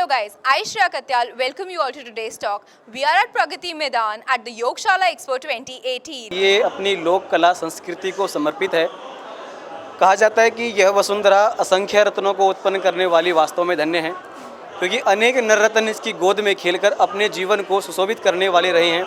guys, I Shreya Katyal welcome you all to today's talk. We are at Pragati Maidan at the Yogshala Expo 2018. ये अपनी लोक कला संस्कृति को समर्पित है। कहा जाता है कि यह वसुंधरा असंख्य रत्नों को उत्पन्न करने वाली वास्तव में धन्य है, क्योंकि अनेक नर रत्न इसकी गोद में खेलकर अपने जीवन को सुशोभित करने वाले रहे हैं।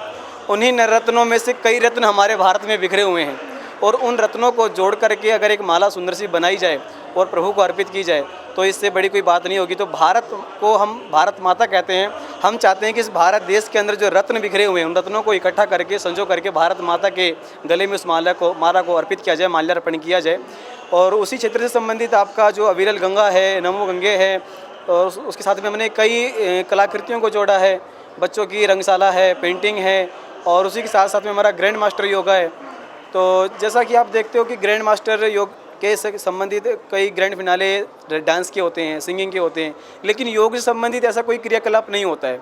उन्हीं नर रत्नों में से कई रत्न हमारे भारत में बिखरे हुए हैं और उन रत्नों को जोड़ करके अगर एक माला सुंदर सी बनाई जाए और प्रभु को अर्पित की जाए तो इससे बड़ी कोई बात नहीं होगी। तो भारत को हम भारत माता कहते हैं। हम चाहते हैं कि इस भारत देश के अंदर जो रत्न बिखरे हुए हैं उन रत्नों को इकट्ठा करके संजो करके भारत माता के गले में उस माला को अर्पित किया जाए, माल्यार्पण किया जाए। और उसी क्षेत्र से संबंधित आपका जो अविरल गंगा है, नमो गंगे है, और उसके साथ में हमने कई कलाकृतियों को जोड़ा है। बच्चों की रंगशाला है, पेंटिंग है, और उसी के साथ साथ में हमारा ग्रैंड मास्टर योगा है। तो जैसा कि आप देखते हो कि ग्रैंड मास्टर योग के संबंधित कई ग्रैंड फिनाले डांस के होते हैं, सिंगिंग के होते हैं, लेकिन योग से संबंधित ऐसा कोई क्रियाकलाप नहीं होता है।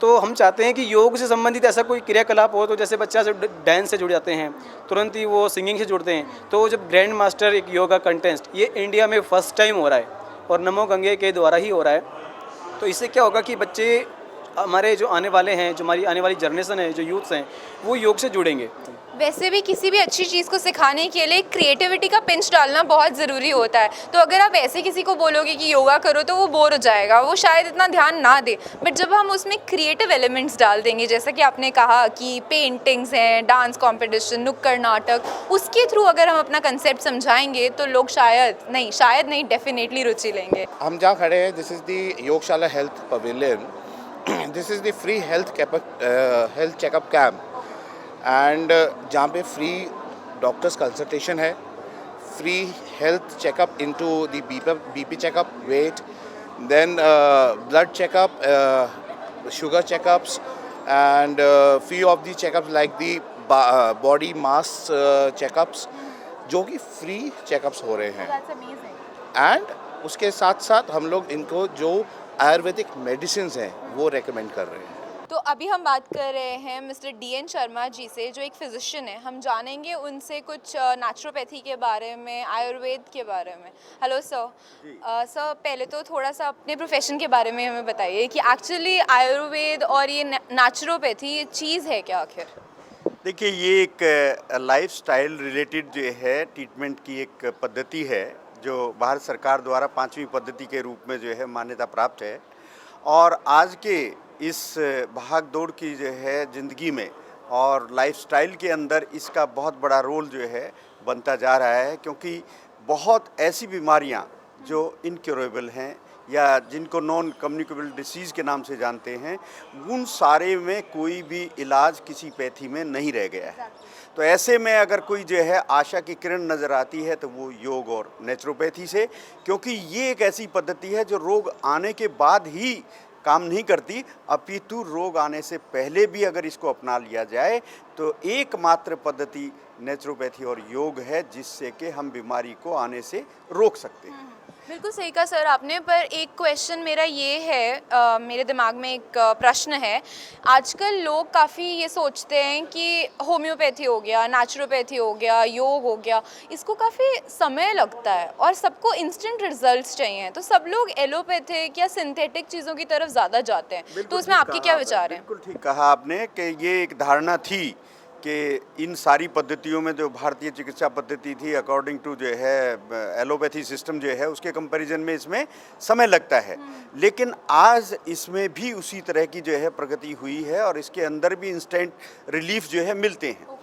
तो हम चाहते हैं कि योग से संबंधित ऐसा कोई क्रियाकलाप हो, तो जैसे बच्चा जब डांस से जुड़ जाते हैं तुरंत ही वो सिंगिंग से जुड़ते हैं। तो जब ग्रैंड मास्टर एक योगा कंटेस्ट ये इंडिया में फर्स्ट टाइम हो रहा है और नमो गंगे के द्वारा ही हो रहा है, तो इससे क्या होगा कि बच्चे हमारे जो आने वाले हैं, जो हमारी आने वाली जनरेशन है, जो यूथ्स हैं, वो योग से जुड़ेंगे। वैसे भी किसी भी अच्छी चीज़ को सिखाने के लिए क्रिएटिविटी का पिंच डालना बहुत ज़रूरी होता है। तो अगर आप ऐसे किसी को बोलोगे कि योगा करो तो वो बोर हो जाएगा, वो शायद इतना ध्यान ना दे। बट जब हम उसमें क्रिएटिव एलिमेंट्स डाल देंगे, जैसा कि आपने कहा कि पेंटिंग्स हैं, डांस कॉम्पिटिशन, नुक्कड़ नाटक, उसके थ्रू अगर हम अपना कंसेप्ट समझाएंगे तो लोग शायद नहीं डेफिनेटली रुचि लेंगे। हम जहाँ खड़े हैं, this is the Yogshala health pavilion. This is the free health checkup camp and जहाँ पे फ्री डॉक्टर्स कंसल्टेशन है, free health checkup into the BP checkup, weight, then blood checkup, sugar checkups and free of the checkups like the body mass checkups, जो कि free checkups हो रहे हैं। And उसके साथ साथ हम लोग इनको जो आयुर्वेदिक मेडिसिन हैं वो रेकमेंड कर रहे हैं। तो अभी हम बात कर रहे हैं मिस्टर DN शर्मा जी से, जो एक फिजिशियन है। हम जानेंगे उनसे कुछ नेचुरोपैथी के बारे में, आयुर्वेद के बारे में। Hello sir. सर, पहले तो थोड़ा सा अपने प्रोफेशन के बारे में हमें बताइए कि एक्चुअली आयुर्वेद और ये नेचुरोपैथी ये चीज़ है क्या आखिर? देखिए, ये एक लाइफस्टाइल रिलेटेड जो है ट्रीटमेंट की एक पद्धति है जो भारत सरकार द्वारा 5वीं पद्धति के रूप में जो है मान्यता प्राप्त है। और आज के इस भाग दौड़ की जो है ज़िंदगी में और लाइफस्टाइल के अंदर इसका बहुत बड़ा रोल जो है बनता जा रहा है, क्योंकि बहुत ऐसी बीमारियां जो इनक्योरेबल हैं या जिनको नॉन कम्युनिकेबल डिसीज़ के नाम से जानते हैं, उन सारे में कोई भी इलाज किसी पैथी में नहीं रह गया है। तो ऐसे में अगर कोई जो है आशा की किरण नज़र आती है तो वो योग और नेचुरोपैथी से, क्योंकि ये एक ऐसी पद्धति है जो रोग आने के बाद ही काम नहीं करती, अपितु रोग आने से पहले भी अगर इसको अपना लिया जाए तो एकमात्र पद्धति नेचुरोपैथी और योग है जिससे कि हम बीमारी को आने से रोक सकते हैं। बिल्कुल सही कहा सर आपने। पर एक क्वेश्चन मेरा ये है, मेरे दिमाग में एक प्रश्न है। आजकल लोग काफ़ी ये सोचते हैं कि होम्योपैथी हो गया, नेचुरोपैथी हो गया, योग हो गया, इसको काफ़ी समय लगता है और सबको इंस्टेंट रिजल्ट्स चाहिए। तो सब लोग एलोपैथिक या सिंथेटिक चीज़ों की तरफ ज़्यादा जाते हैं। तो उसमें आपके क्या विचार हैं? बिल्कुल ठीक कहा आपने कि ये एक धारणा थी कि इन सारी पद्धतियों में जो भारतीय चिकित्सा पद्धति थी, अकॉर्डिंग टू जो है एलोपैथी सिस्टम जो है, उसके कंपैरिजन में इसमें समय लगता है। लेकिन आज इसमें भी उसी तरह की जो है प्रगति हुई है और इसके अंदर भी इंस्टेंट रिलीफ जो है मिलते हैं।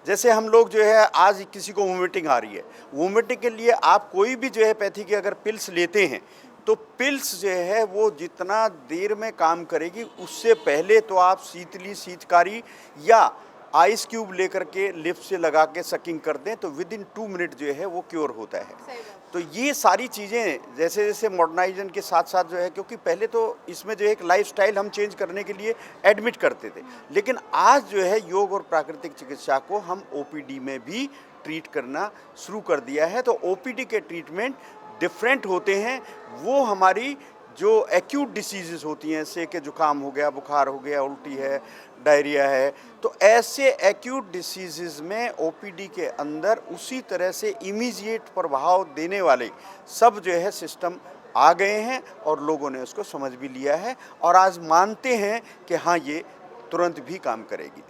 जैसे हम लोग जो है आज किसी को वोमिटिंग आ रही है, वोमिटिंग के लिए आप कोई भी जो है पैथी की अगर पिल्स लेते हैं तो पिल्स जो है वो जितना देर में काम करेगी उससे पहले तो आप शीतकारी या आइस क्यूब लेकर के लिप्स से लगा के सकिंग कर दें तो विद इन 2 मिनट जो है वो क्योर होता है। तो ये सारी चीज़ें जैसे जैसे मॉडर्नाइजेशन के साथ साथ जो है, क्योंकि पहले तो इसमें जो है एक लाइफस्टाइल हम चेंज करने के लिए एडमिट करते थे, लेकिन आज जो है योग और प्राकृतिक चिकित्सा को हम OPD में भी ट्रीट करना शुरू कर दिया है। तो OPD के ट्रीटमेंट डिफरेंट होते हैं। वो हमारी जो एक्यूट डिसीज़ेस होती हैं, जैसे कि जुकाम हो गया, बुखार हो गया, उल्टी है, डायरिया है, तो ऐसे एक्यूट डिसीज़ेस में OPD के अंदर उसी तरह से इमीडिएट प्रभाव देने वाले सब जो है सिस्टम आ गए हैं और लोगों ने उसको समझ भी लिया है और आज मानते हैं कि हाँ ये तुरंत भी काम करेगी।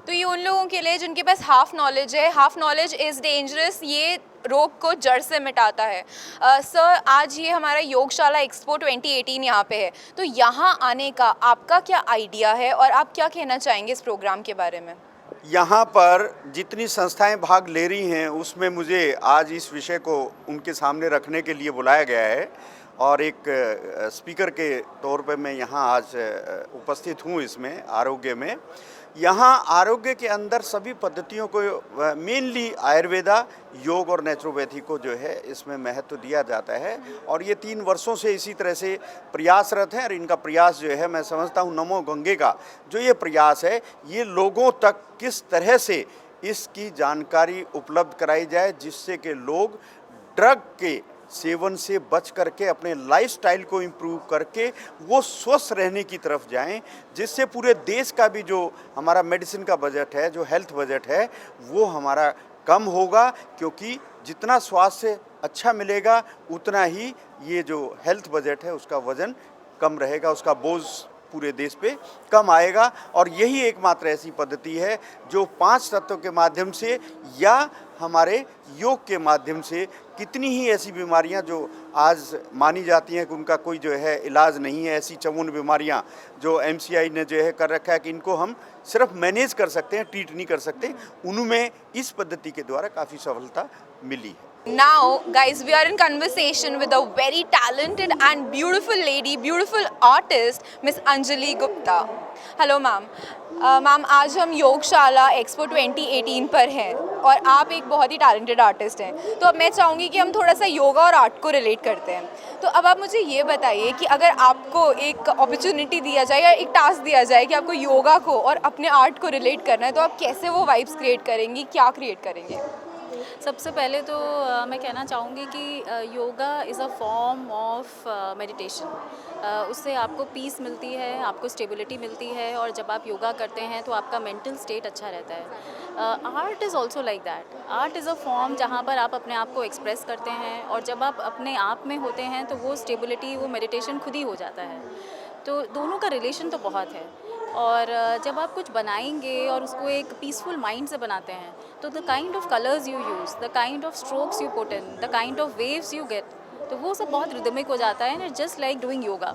तो ये उन लोगों के लिए जिनके पास हाफ नॉलेज है, हाफ नॉलेज इज़ डेंजरस, ये रोग को जड़ से मिटाता है। सर, आज ये हमारा योगशाला एक्सपो 2018 यहाँ पे है, तो यहाँ आने का आपका क्या आइडिया है और आप क्या कहना चाहेंगे इस प्रोग्राम के बारे में? यहाँ पर जितनी संस्थाएं भाग ले रही हैं उसमें मुझे आज इस विषय को उनके सामने रखने के लिए बुलाया गया है और एक स्पीकर के तौर पे मैं यहाँ आज उपस्थित हूँ इसमें आरोग्य में। यहाँ आरोग्य के अंदर सभी पद्धतियों को मेनली आयुर्वेदा, योग और नेचुरोपैथी को जो है इसमें महत्व दिया जाता है और ये 3 वर्षों से इसी तरह से प्रयासरत हैं और इनका प्रयास जो है मैं समझता हूँ नमो गंगे का जो ये प्रयास है ये लोगों तक किस तरह से इसकी जानकारी उपलब्ध कराई जाए जिससे कि लोग ड्रग के सेवन से बच करके अपने लाइफस्टाइल को इम्प्रूव करके वो स्वस्थ रहने की तरफ जाएं, जिससे पूरे देश का भी जो हमारा मेडिसिन का बजट है, जो हेल्थ बजट है, वो हमारा कम होगा क्योंकि जितना स्वास्थ्य अच्छा मिलेगा उतना ही ये जो हेल्थ बजट है उसका वज़न कम रहेगा, उसका बोझ पूरे देश पे कम आएगा। और यही एकमात्र ऐसी पद्धति है जो 5 तत्वों के माध्यम से या हमारे योग के माध्यम से कितनी ही ऐसी बीमारियां जो आज मानी जाती हैं कि उनका कोई जो है इलाज नहीं है, ऐसी 54 बीमारियां जो MCI ने जो है कर रखा है कि इनको हम सिर्फ मैनेज कर सकते हैं, ट्रीट नहीं कर सकते, उनमें इस पद्धति के द्वारा काफ़ी सफलता मिली है। Now, guys, we are in conversation with a very talented and beautiful lady, beautiful artist, Miss Anjali Gupta. Hello, ma'am. Ma'am, आज हम योगशाला एक्सपो 2018 पर हैं और आप एक बहुत ही टैलेंटेड आर्टिस्ट हैं, तो अब मैं चाहूँगी कि हम थोड़ा सा योगा और आर्ट को रिलेट करते हैं। तो अब आप मुझे ये बताइए कि अगर आपको एक अपॉर्चुनिटी दिया जाए या एक टास्क दिया जाए कि आपको योगा को और अपने आर्ट को रिलेट करना है, तो आप कैसे वो वाइब्स क्रिएट करेंगी, क्या क्रिएट करेंगे? सबसे पहले तो मैं कहना चाहूँगी कि yoga is a form of meditation. उससे आपको पीस मिलती है, आपको स्टेबिलिटी मिलती है और जब आप योगा करते हैं तो आपका मेंटल स्टेट अच्छा रहता है। Art is also like that. Art is a form जहाँ पर आप अपने आप को एक्सप्रेस करते हैं और जब आप अपने आप में होते हैं तो वो स्टेबिलिटी, वो मेडिटेशन खुद ही हो जाता है। तो दोनों का रिलेशन तो बहुत है। और जब आप कुछ बनाएंगे और उसको एक पीसफुल माइंड से बनाते हैं तो the kind of colours you use, the kind of strokes you put in, the kind of waves you get, तो वो सब बहुत रिदमिक हो जाता है and just like doing yoga.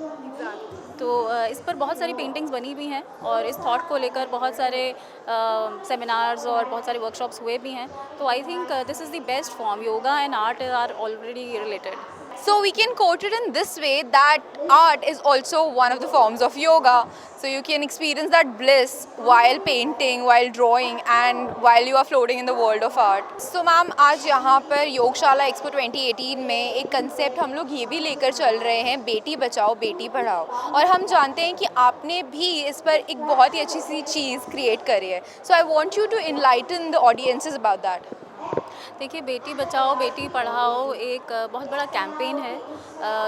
तो इस पर बहुत सारी पेंटिंग्स बनी भी हैं और इस थॉट को लेकर बहुत सारे सेमिनार्स और बहुत सारे वर्कशॉप्स हुए भी हैं। तो I think this is the best form. Yoga and art are already related. So we can quote it in this way that art is also one of the forms of yoga. So you can experience that bliss while painting, while drawing and while you are floating in the world of art. So ma'am, आज यहाँ पर योगशाला expo 2018 में एक concept हम लोग ये भी लेकर चल रहे हैं, बेटी बचाओ बेटी पढ़ाओ, और हम जानते हैं कि आपने भी इस पर एक बहुत ही अच्छी सी चीज़ क्रिएट करी है। So I want you to enlighten the audiences about that. देखिए, बेटी बचाओ बेटी पढ़ाओ एक बहुत बड़ा कैंपेन है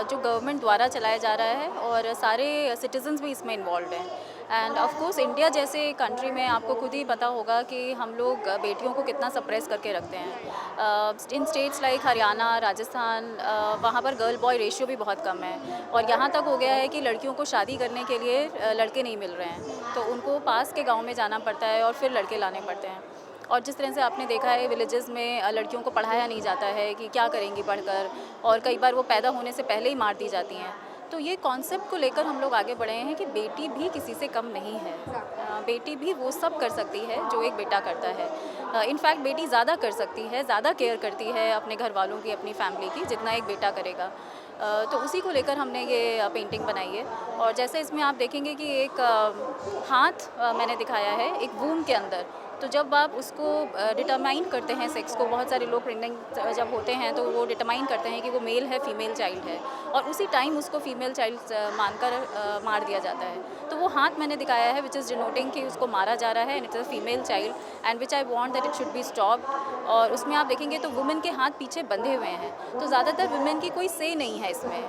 जो गवर्नमेंट द्वारा चलाया जा रहा है और सारे सिटीजन्स भी इसमें इन्वॉल्व हैं। एंड ऑफ कोर्स इंडिया जैसे कंट्री में आपको खुद ही पता होगा कि हम लोग बेटियों को कितना सप्रेस करके रखते हैं। इन स्टेट्स लाइक हरियाणा, राजस्थान, वहाँ पर गर्ल बॉय रेशियो भी बहुत कम है और यहाँ तक हो गया है कि लड़कियों को शादी करने के लिए लड़के नहीं मिल रहे हैं, तो उनको पास के गाँव में जाना पड़ता है और फिर लड़के लाने पड़ते हैं। और जिस तरह से आपने देखा है विलेजेस में लड़कियों को पढ़ाया नहीं जाता है कि क्या करेंगी पढ़कर, और कई बार वो पैदा होने से पहले ही मार दी जाती हैं। तो ये कॉन्सेप्ट को लेकर हम लोग आगे बढ़े हैं कि बेटी भी किसी से कम नहीं है। बेटी भी वो सब कर सकती है जो एक बेटा करता है। इनफैक्ट बेटी ज़्यादा कर सकती है, ज़्यादा केयर करती है अपने घर वालों की, अपनी फैमिली की, जितना एक बेटा करेगा। तो उसी को लेकर हमने ये पेंटिंग बनाई है। और जैसे इसमें आप देखेंगे कि एक हाथ मैंने दिखाया है एक वूम के अंदर। तो जब आप उसको डिटरमाइन करते हैं सेक्स को, बहुत सारे लोग प्रेग्नेंट जब होते हैं तो वो डिटरमाइन करते हैं कि वो मेल है फीमेल चाइल्ड है, और उसी टाइम उसको फीमेल चाइल्ड मानकर मार दिया जाता है। तो वो हाथ मैंने दिखाया है विच इज़ डिनोटिंग कि उसको मारा जा रहा है and it's a female child and which I want that it should be stopped. और उसमें आप देखेंगे तो वुमेन के हाथ पीछे बंधे हुए हैं, तो ज़्यादातर वुमेन की कोई से नहीं है इसमें,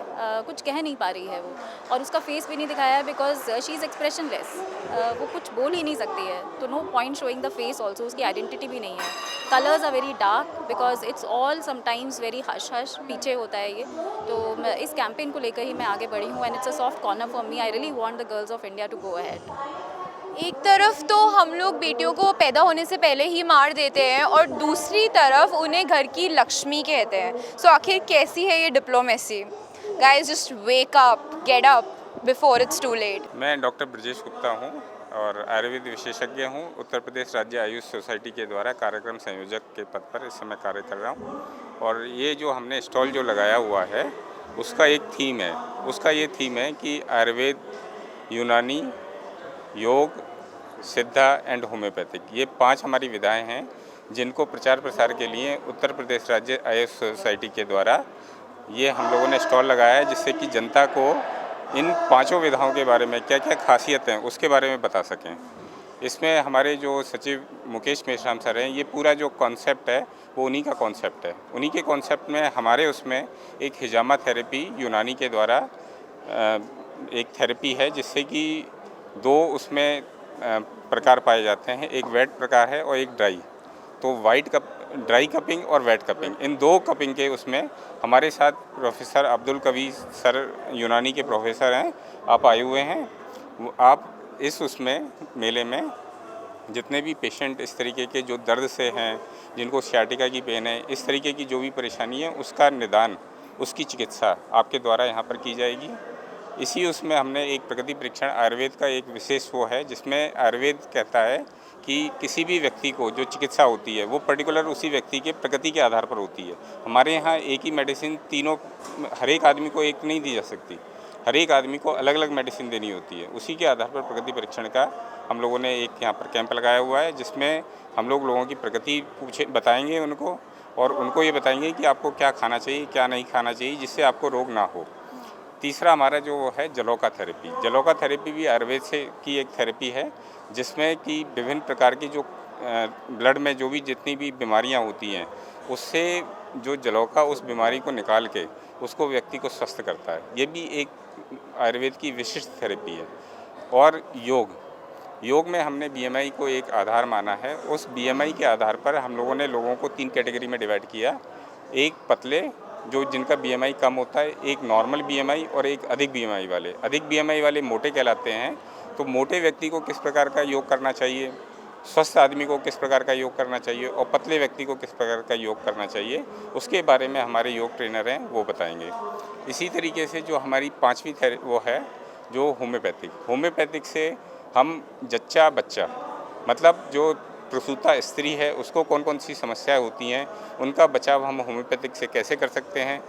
कुछ कह नहीं पा रही है वो, और उसका फेस भी नहीं दिखाया है बिकॉज शी इज़ एक्सप्रेशनलेस, वो कुछ बोल ही नहीं सकती है। तो no point showing the face also, उसकी आइडेंटिटी भी नहीं है. Colours are very dark because it's all sometimes very hush hush पीछे होता है ये. तो मैं इस कैंपेन को लेकर ही मैं आगे बढ़ी हूँ, and it's a soft corner for me. I really want the girls of India to go ahead. एक तरफ तो हम लोग बेटियों को पैदा होने से पहले ही मार देते हैं और दूसरी तरफ उन्हें घर की लक्ष्मी कहते हैं. सो आखिर कैसी है ये diplomacy? Guys just wake up, get up before it's too late. मैं डॉक्टर ब्रजेश गुप्ता हूँ और आयुर्वेद विशेषज्ञ हूँ. उत्तर प्रदेश राज्य आयुष सोसाइटी के द्वारा कार्यक्रम संयोजक के पद पर इस समय कार्य कर रहा हूँ. और ये जो हमने स्टॉल जो लगाया हुआ है उसका एक थीम है. उसका ये थीम है कि आयुर्वेद, यूनानी, योग, सिद्धा एंड होम्योपैथिक, ये 5 हमारी विधाएं हैं जिनको प्रचार प्रसार के लिए उत्तर प्रदेश राज्य आयुष सोसाइटी के द्वारा ये हम लोगों ने स्टॉल लगाया है, जिससे कि जनता को इन 5 विधाओं के बारे में क्या क्या खासियत हैं उसके बारे में बता सकें. इसमें हमारे जो सचिव मुकेश मेश्राम सर हैं, ये पूरा जो कॉन्सेप्ट है वो उन्हीं का कॉन्सेप्ट है. उन्हीं के कॉन्सेप्ट में हमारे उसमें एक हिजामा थेरेपी यूनानी के द्वारा एक थेरेपी है, जिससे कि 2 उसमें प्रकार पाए जाते हैं. एक वेट प्रकार है और एक ड्राई. तो ड्राई कपिंग और वेट कपिंग, इन 2 कपिंग के उसमें हमारे साथ प्रोफेसर अब्दुल कवी सर यूनानी के प्रोफेसर हैं, आप आए हुए हैं. आप इस उसमें मेले में जितने भी पेशेंट इस तरीके के जो दर्द से हैं, जिनको सियाटिका की पेन है, इस तरीके की जो भी परेशानी है उसका निदान, उसकी चिकित्सा आपके द्वारा यहाँ पर की जाएगी. इसी उसमें हमने एक प्रगति परीक्षण आयुर्वेद का एक विशेष वो है, जिसमें आयुर्वेद कहता है कि किसी भी व्यक्ति को जो चिकित्सा होती है वो पर्टिकुलर उसी व्यक्ति के प्रकृति के आधार पर होती है. हमारे यहाँ एक ही मेडिसिन तीनों, हर एक आदमी को एक नहीं दी जा सकती. हर एक आदमी को अलग अलग मेडिसिन देनी होती है. उसी के आधार पर प्रगति परीक्षण का हम लोगों ने एक यहाँ पर कैंप लगाया हुआ है, जिसमें हम लोगों की प्रकृति बताएंगे उनको, और उनको ये बताएंगे कि आपको क्या खाना चाहिए, क्या नहीं खाना चाहिए, जिससे आपको रोग ना हो. तीसरा हमारा जो है जलोका थेरेपी. जलोका थेरेपी भी आयुर्वेद से की एक थेरेपी है, जिसमें कि विभिन्न प्रकार की जो ब्लड में जो भी जितनी भी बीमारियां होती हैं, उससे जो जलोका उस बीमारी को निकाल के उसको व्यक्ति को स्वस्थ करता है. ये भी एक आयुर्वेद की विशिष्ट थेरेपी है. और योग में हमने BMI को एक आधार माना है. उस BMI के आधार पर हम लोगों ने लोगों को 3 कैटेगरी में डिवाइड किया. एक पतले, जो जिनका BMI कम होता है, एक नॉर्मल BMI और एक अधिक BMI वाले. अधिक BMI वाले मोटे कहलाते हैं. तो मोटे व्यक्ति को किस प्रकार का योग करना चाहिए, स्वस्थ आदमी को किस प्रकार का योग करना चाहिए, और पतले व्यक्ति को किस प्रकार का योग करना चाहिए, उसके बारे में हमारे योग ट्रेनर हैं वो बताएंगे. इसी तरीके से जो हमारी 5वीं वो है जो होम्योपैथिक से हम जच्चा बच्चा, मतलब जो प्रसूता स्त्री है उसको कौन कौन सी समस्याएं होती हैं, उनका बचाव हम होम्योपैथिक से कैसे कर सकते हैं.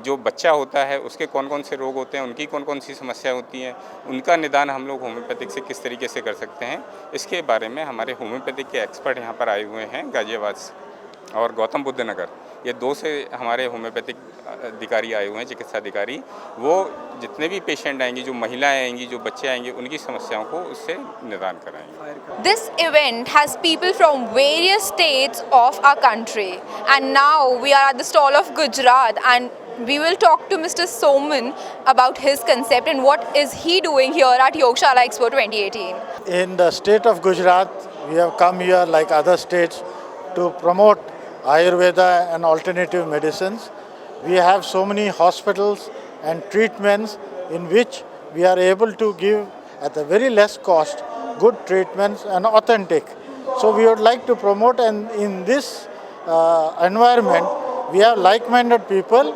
जो बच्चा होता है उसके कौन कौन से रोग होते हैं, उनकी कौन कौन सी समस्याएं होती हैं, उनका निदान हम लोग होम्योपैथिक से किस तरीके से कर सकते हैं, इसके बारे में हमारे होम्योपैथिक के एक्सपर्ट यहाँ पर आए हुए हैं गाजियाबाद से और गौतम बुद्ध नगर. ये 2 से हमारे होम्योपैथिक अधिकारी आए हुए हैं, चिकित्सा अधिकारी. वो जितने भी पेशेंट आएंगे, जो महिलाएं आएंगी, जो बच्चे आएंगे, उनकी समस्याओं को उससे निदान कराएंगे. This event has people from various states of our country, and now we are at the stall of Gujarat, and we will talk to Mr. Soman about his concept and what is he doing here at Yogshala Expo 2018. In the state of Gujarat, we have come here like other states to promote Ayurveda and alternative medicines. We have so many hospitals and treatments in which we are able to give at a very less cost good treatments and authentic. So we would like to promote, and in this environment we have like-minded people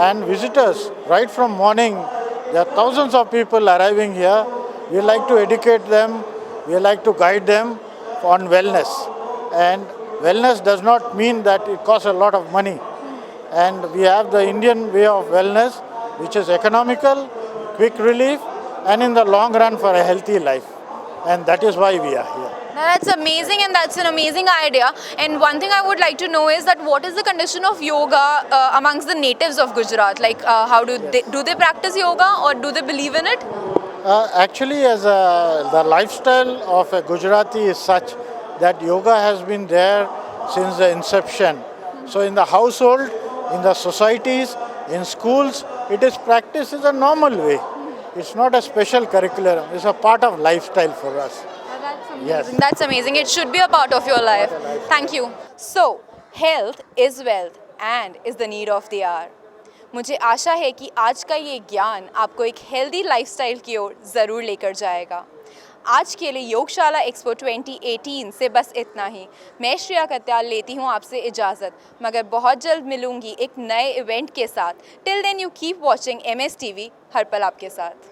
and visitors right from morning. There are thousands of people arriving here. We like to educate them, we like to guide them on wellness. And wellness does not mean that it costs a lot of money. And we have the Indian way of wellness, which is economical, quick relief, and in the long run for a healthy life. And that is why we are here. Now that's amazing, and that's an amazing idea. And one thing I would like to know is that what is the condition of yoga amongst the natives of Gujarat? Like how do they practice yoga, or do they believe in it? Actually, as the lifestyle of a Gujarati is such that yoga has been there since the inception. So in the household, in the societies, in schools, it is practiced in a normal way. It's not a special curriculum. It's a part of lifestyle for us. That's Amazing. That's amazing. It should be a part of your life. Thank you. So, health is wealth and is the need of the hour. मुझे आशा है कि आज का ये ज्ञान आपको एक healthy lifestyle की ओर ज़रूर लेकर जाएगा। आज के लिए योगशाला एक्सपो 2018 से बस इतना ही। मैं श्रेया कत्याल लेती हूँ आपसे इजाज़त, मगर बहुत जल्द मिलूँगी एक नए इवेंट के साथ। Till then you keep watching MS TV, हर पल आपके साथ।